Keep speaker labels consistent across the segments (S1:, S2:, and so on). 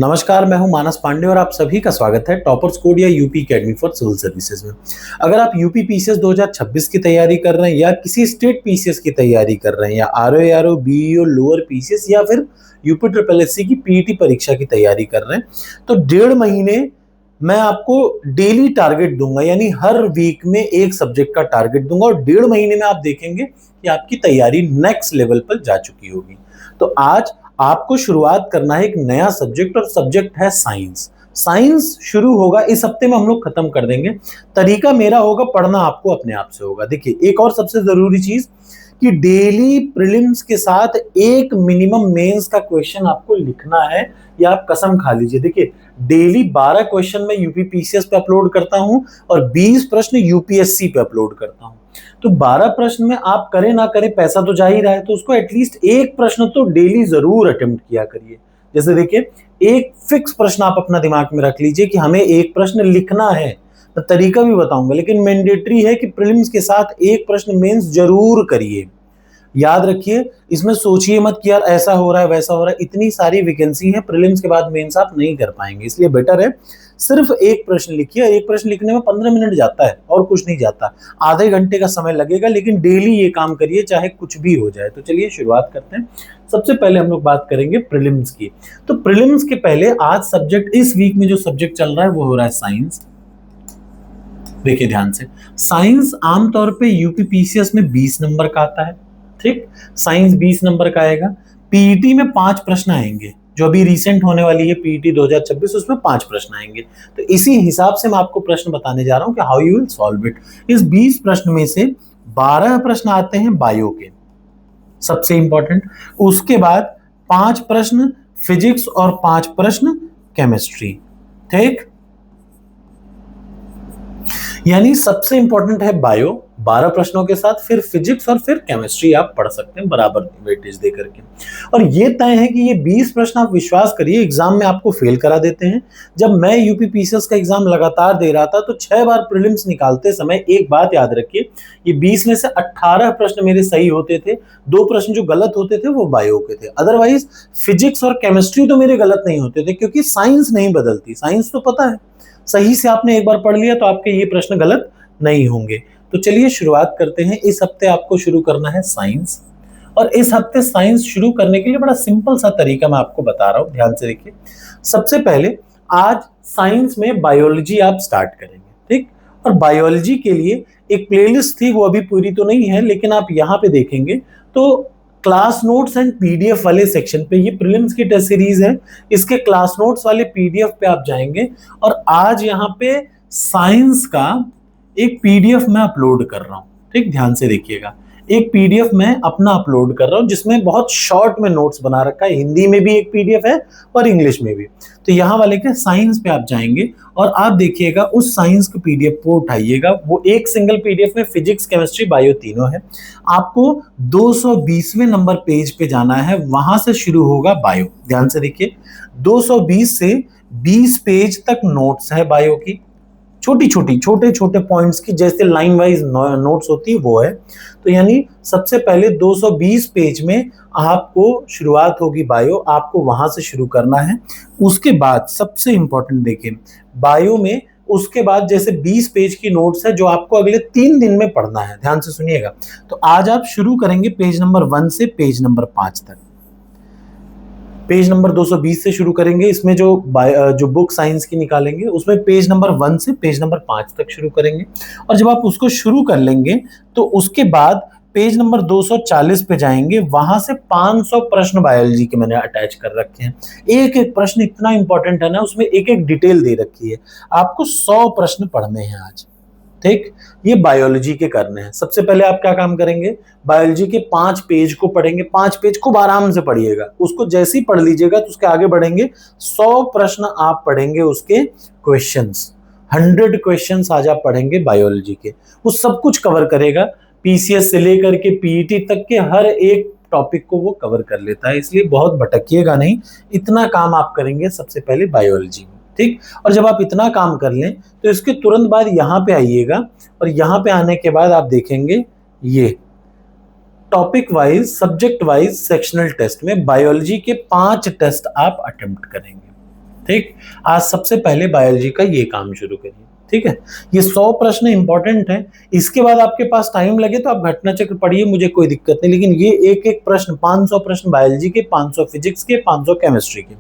S1: नमस्कार, मैं हूं मानस पांडे और आप सभी का स्वागत है टॉपर्स कोड या UP academy for civil services में। अगर आप यूपी पीसीएस 2026 की तैयारी कर रहे हैं या किसी स्टेट पीसीएस की तैयारी कर रहे हैं या आरओ बीईओ लोअर पीसीएस या फिर यूपी ट्रिपल एससी की पीईटी परीक्षा की तैयारी कर रहे हैं, तो 1.5 महीने मैं आपको डेली टारगेट दूंगा, यानी हर वीक में एक सब्जेक्ट का टारगेट दूंगा और 1.5 महीने में आप देखेंगे कि आपकी तैयारी नेक्स्ट लेवल पर जा चुकी होगी। तो आज आपको शुरुआत करना है एक नया सब्जेक्ट और सब्जेक्ट है साइंस। साइंस शुरू होगा इस हफ्ते में, हम लोग खत्म कर देंगे। तरीका मेरा होगा, पढ़ना आपको अपने आप से होगा। देखिए, एक और सबसे जरूरी चीज कि डेली प्रीलिम्स के साथ एक मिनिमम मेंस का क्वेश्चन आपको लिखना है, या आप कसम खा लीजिए। देखिए, डेली 12 क्वेश्चन मैं यूपी पीसीएस पे अपलोड करता हूं और 20 प्रश्न यूपीएससी पे अपलोड करता हूं। तो 12 प्रश्न में आप करें ना करें, पैसा तो जा ही रहा है, तो उसको एटलीस्ट एक प्रश्न तो डेली जरूर अटेम्प्ट किया करिए। जैसे देखिए, एक फिक्स प्रश्न आप अपना दिमाग में रख लीजिए कि हमें एक प्रश्न लिखना है। तो तरीका भी बताऊंगा, लेकिन मैंडेटरी है कि प्रीलिम्स के साथ एक प्रश्न मेंस जरूर करिए। याद रखिए, इसमें सोचिए मत कि यार ऐसा हो रहा है वैसा हो रहा है। इतनी सारी वैकेंसी है, प्रीलिम्स के बाद मेंस आप नहीं कर पाएंगे, इसलिए बेटर है सिर्फ एक प्रश्न लिखिए। एक प्रश्न लिखने में 15 मिनट जाता है और कुछ नहीं जाता, आधे घंटे का समय लगेगा, लेकिन डेली ये काम करिए चाहे कुछ भी हो जाए। तो चलिए शुरुआत करते हैं। सबसे पहले हम लोग बात करेंगे प्रीलिम्स की। तो प्रीलिम्स के पहले आज सब्जेक्ट, इस वीक में जो सब्जेक्ट चल रहा है वो हो रहा है साइंस। देखिए ध्यान से, साइंस आमतौर पे यूपी पीसीएस में 20 नंबर का आता है। ठीक, साइंस 20 नंबर का आएगा। पीईटी में 5 प्रश्न आएंगे, जो अभी रिसेंट होने वाली है पीईटी 2026, उसमें 5 प्रश्न आएंगे। तो इसी हिसाब से मैं आपको प्रश्न बताने जा रहा हूं कि how you will solve it. इस 20 प्रश्न में से 12 प्रश्न आते हैं बायो के, सबसे इंपॉर्टेंट। उसके बाद 5 प्रश्न फिजिक्स और 5 प्रश्न केमिस्ट्री। ठीक, यानी सबसे इंपॉर्टेंट है बायो 12 प्रश्नों के साथ, फिर फिजिक्स और फिर केमिस्ट्री आप पढ़ सकते हैं बराबर वेटेज दे करके। और ये तय है कि ये 20 प्रश्न, आप विश्वास करिए, एग्जाम में आपको फेल करा देते हैं। जब मैं यूपी पीसीएस का एग्जाम लगातार दे रहा था तो 6 बार प्रीलिम्स निकालते समय एक बात याद रखिए, ये 20 में से 18 प्रश्न मेरे सही होते थे, 2 प्रश्न जो गलत होते थे वो बायो के थे। अदरवाइज फिजिक्स और केमिस्ट्री तो मेरे गलत नहीं होते थे, क्योंकि साइंस नहीं बदलती। साइंस तो पता है, सही से आपने एक बार पढ़ लिया तो आपके ये प्रश्न गलत नहीं होंगे। तो चलिए शुरुआत करते हैं। इस हफ्ते आपको शुरू करना है साइंस, और इस हफ्ते साइंस शुरू करने के लिए बड़ा सिंपल सा तरीका मैं आपको बता रहा हूं, ध्यान से देखिए। सबसे पहले आज साइंस में बायोलॉजी आप स्टार्ट करेंगे। ठीक, और बायोलॉजी के लिए एक प्लेलिस्ट थी, वो अभी पूरी तो नहीं है, लेकिन आप यहाँ पे देखेंगे तो क्लास नोट्स एंड पीडीएफ वाले सेक्शन पे, ये प्रीलिम्स की टेस्ट सीरीज है, इसके क्लास नोट्स वाले पीडीएफ पे आप जाएंगे और आज यहाँ पे साइंस का एक पीडीएफ मैं अपलोड कर रहा हूँ। ठीक, ध्यान से देखिएगा, एक पीडीएफ मैं अपना अपलोड कर रहा हूँ जिसमें बहुत शॉर्ट में नोट्स बना रखा है। हिंदी में भी एक पीडीएफ है और इंग्लिश में भी। तो यहाँ वाले के साइंस पे आप जाएंगे और आप देखिएगा, उस साइंस के पीडीएफ को उठाइएगा। वो एक सिंगल पीडीएफ में फिजिक्स केमिस्ट्री बायो तीनों है। आपको 220वें नंबर पेज पे जाना है, वहां से शुरू होगा बायो। ध्यान से देखिए, 220 से 20 पेज तक नोट्स है बायो की, छोटी छोटी छोटे छोटे पॉइंट्स की, जैसे लाइन वाइज नोट्स होती है वो है। तो यानी सबसे पहले 220 पेज में आपको शुरुआत होगी बायो, आपको वहां से शुरू करना है। उसके बाद सबसे इंपॉर्टेंट देखिए, बायो में उसके बाद जैसे 20 पेज की नोट्स है जो आपको अगले 3 दिन में पढ़ना है। ध्यान से सुनिएगा। तो आज आप शुरू करेंगे पेज नंबर 1 से पेज नंबर 5 तक। पेज नंबर 220 से शुरू करेंगे। इसमें जो बुक साइंस की निकालेंगे उसमें पेज नंबर 1 से पेज नंबर 5 तक शुरू करेंगे। और जब आप उसको शुरू कर लेंगे तो उसके बाद पेज नंबर 240 पे जाएंगे, वहां से 500 प्रश्न बायोलॉजी के मैंने अटैच कर रखे हैं। एक एक प्रश्न इतना इंपॉर्टेंट है ना, उसमें एक एक डिटेल दे रखी है। आपको 100 प्रश्न पढ़ने हैं आज। ठीक, ये बायोलॉजी के करने हैं। सबसे पहले आप क्या काम करेंगे, बायोलॉजी के 5 पेज को पढ़ेंगे। 5 पेज खूब आराम से पढ़िएगा, उसको जैसे ही पढ़ लीजिएगा तो उसके आगे बढ़ेंगे। 100 प्रश्न आप पढ़ेंगे, उसके क्वेश्चंस 100 क्वेश्चंस आज आप पढ़ेंगे बायोलॉजी के। वो सब कुछ कवर करेगा, पीसीएस से लेकर के पीईटी तक के हर एक टॉपिक को वो कवर कर लेता है, इसलिए बहुत भटकिएगा नहीं। इतना काम आप करेंगे सबसे पहले बायोलॉजी में। ठीक, और जब आप इतना काम कर लें तो इसके तुरंत बाद यहाँ पे आइएगा, और यहाँ पे आने के बाद आप देखेंगे ये topic wise, subject wise sectional test में बायोलॉजी के 5 टेस्ट आप अटेम्प्ट करेंगे। ठीक, आज सबसे पहले बायोलॉजी का ये काम शुरू करिए। ठीक है, ये 100 प्रश्न इंपॉर्टेंट हैं। इसके बाद आपके पास टाइम लगे तो आप घटना चक्र पढ़िए, मुझे कोई दिक्कत नहीं, लेकिन ये एक एक प्रश्न 500 प्रश्न बायोलॉजी के, 500 फिजिक्स के, 500 केमिस्ट्री के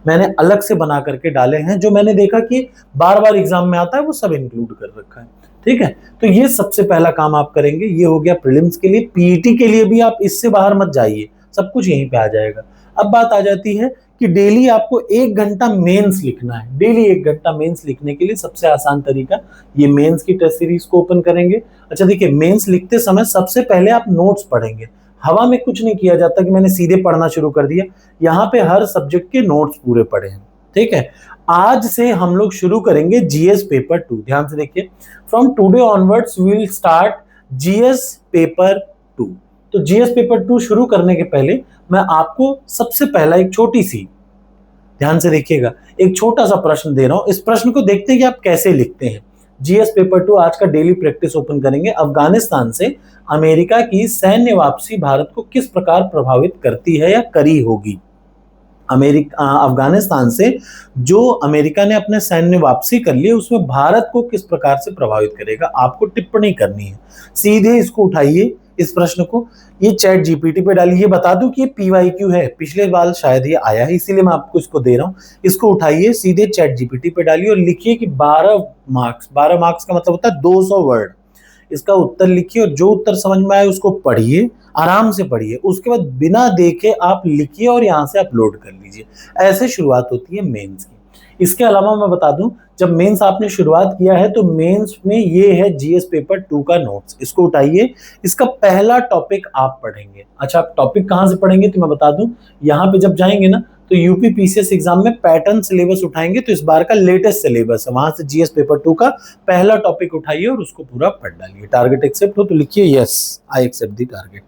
S1: मैंने अलग से बना करके डाले हैं, जो मैंने देखा कि बार बार एग्जाम में आता है, वो सब इंक्लूड कर रखा है। ठीक है, तो ये सबसे पहला काम आप करेंगे। ये हो गया प्रीलिम्स के लिए। पीईटी के लिए भी आप इससे बाहर मत जाइए, सब कुछ यहीं पे आ जाएगा। अब बात आ जाती है कि डेली आपको 1 घंटा मेंस लिखना है। डेली 1 घंटा मेंस लिखने के लिए सबसे आसान तरीका, ये मेंस की टेस्ट सीरीज को ओपन करेंगे। अच्छा देखिए, मेंस लिखते समय सबसे पहले आप नोट्स पढ़ेंगे। हवा में कुछ नहीं किया जाता कि मैंने सीधे पढ़ना शुरू कर दिया, यहाँ पे हर सब्जेक्ट के नोट्स पूरे पढ़े हैं। ठीक है, आज से हम लोग शुरू करेंगे जीएस पेपर 2। ध्यान से देखिए, from today onwards we will start GS paper 2। तो जीएस पेपर 2 शुरू करने के पहले मैं आपको सबसे पहला एक छोटी सी, ध्यान से देखिएगा, एक छोटा सा प्रश्न दे रहा हूं। इस प्रश्न को देखते हैं कि आप कैसे लिखते हैं। जीएस पेपर 2 आज का डेली प्रैक्टिस ओपन करेंगे। अफगानिस्तान से अमेरिका की सैन्य वापसी भारत को किस प्रकार प्रभावित करती है या करी होगी। अफगानिस्तान से जो अमेरिका ने अपने सैन्य वापसी कर ली, उसमें भारत को किस प्रकार से प्रभावित करेगा, आपको टिप्पणी करनी है। सीधे इसको उठाइए, इस प्रश्न को, ये चैट जीपीटी पे डालिए। ये बता दूं कि ये पीवाईक्यू है, पिछले बार शायद ये आया है, इसीलिए मैं आपको इसको दे रहा हूं। इसको उठाइए, सीधे चैट जीपीटी पे डालिए और लिखिए कि 12 मार्क्स, 12 मार्क्स का मतलब होता है 200 वर्ड। इसका उत्तर लिखिए और जो उत्तर समझ में आए उसको पढ़िए, आराम से पढ़िए। उसके बाद बिना देखे आप लिखिए और यहाँ से अपलोड कर लीजिए। ऐसे शुरुआत होती है मेंस की। इसके अलावा मैं बता दूं, जब मेंस आपने शुरुआत किया है तो मेंस में ये है जीएस पेपर 2 का नोट्स। इसको उठाइए, इसका पहला टॉपिक आप पढ़ेंगे। अच्छा, आप टॉपिक कहां से पढ़ेंगे तो मैं बता दूं, यहाँ पे जब जाएंगे ना तो यूपी पीसीएस एग्जाम में पैटर्न सिलेबस उठाएंगे, तो इस बार का लेटेस्ट सिलेबस है, वहां से जीएस पेपर 2 का पहला टॉपिक उठाइए और उसको पूरा पढ़ डालिए। टारगेट एक्सेप्ट हो तो लिखिए yes I accept the target.